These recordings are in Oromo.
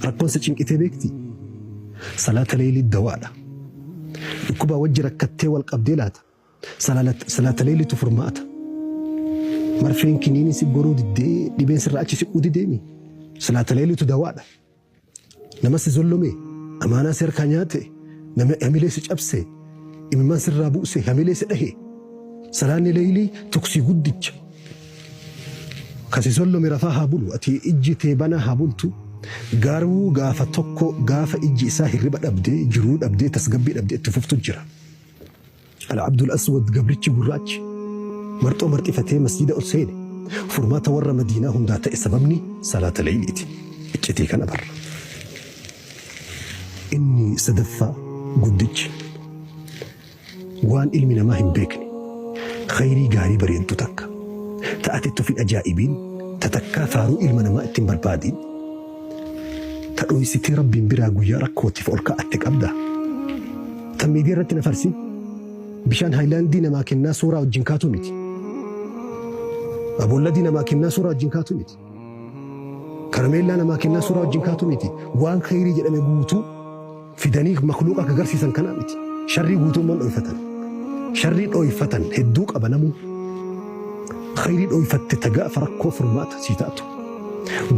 rakkoon si cinqitee beekti salaata leelii dawaadha dhukkubaa wajji rakkattee wal qabdee laata salaata leeliitu furmaata marfeen kiniini si boruu diddee dhibeen sirraa achi siquu dideemi salaata leeliitu dawaadha nama si zollome amaanaa si harkaa nyaate nama hamilee si cabse imimmaan sirraa buuse hamilee si dhahe salaanni leelii tuksii guddicha kasi zollome rafaa haa bulu ati ijji tee banaa haa bultu garuu gaafa tokko gaafa ijji isaa hirriba dhabdee jiruu dhabdee tasgabbii dhabdee itti fuftu jira al-abdul aswad gabrichi gurraachi marxoo marxifatee masjida ol seene furmaata warra madiinaa hundaa ta'e sababni salaata leeyliiti iccitii kana barra inni sadaffaa guddichi waan ilmi namaa hin beekne khayrii gaarii bareeddu takka ta'atettu fi ajaa'ibiin tatakkaa faaruu ilma namaa ittiin barbaadiin تدويستي ربي برا غويا ركوتي فولكا اتقبدا تميدي رتنا فرسي بشان هايلاندي نما كنا سورا وجنكاتو ميتي ابو الذين ما كنا سورا وجنكاتو ميتي كرميلا نما كنا سورا وجنكاتو ميتي وان خيري جدمي غوتو في دنيك مخلوقا كغرسيسن كنا ميتي شري غوتو من دويفتن شري دويفتن هدوق ابنمو خيري دويفت تغا فركو فرمات سيتاتو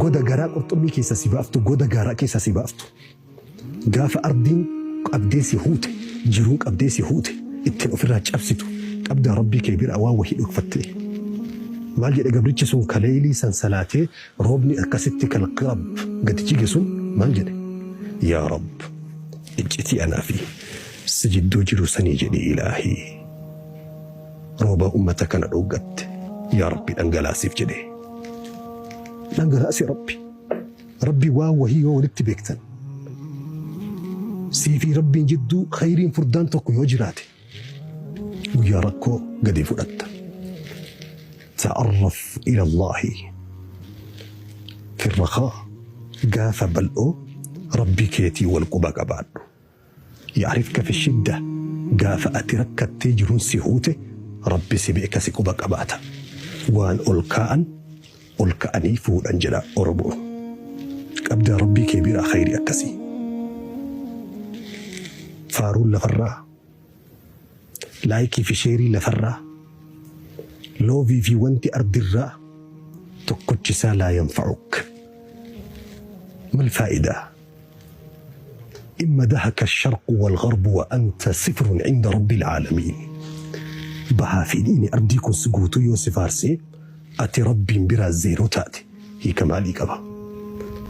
goda garaa qurxummii keessa si baaftu goda garaa keessa si baaftu gaafa ardiin qabdee si huute jiruun qabdee si huute ittiin ofirraa cabsitu qabda rabbii kee bira waan wahii dhokfattee maal jedhe gabrichi sun kaleelii san salaatee roobni akkasitti kan qirab gadi jige sun maal jedhe yaa rab iccitii anaa fi si jidduu jiru sanii jedhe ilaahii rooba ummata kana dhuggatte yaa rabbi dhangalaasiif jedhe دنگراسي ربي وهي ولدت بيكتن سيفي ربي جدو خيرين فردان توكو يوجراتي ويا ركو قد فلت تعرف إلى الله في الرخاء قاف بلقو ربي كيتي والقباق بعد يعرفك في الشدة قاف أتركت تجرون سيهوته ربي سبيك سيقباق بعد وان ألقاء والكأني فود أنجلا أربو أبدا ربي كبير خيري أكسي فارون لفرا لايكي في شيري لفرا لوفي في وانتي أرض الرا تكتشسا لا ينفعك ما الفائدة إما دهك الشرق والغرب وأنت صفر عند رب العالمين بها في ديني أرديكم سقوتو يوسف عرسي أتي ربي برا الزيرو تاتي هي كمالي كبا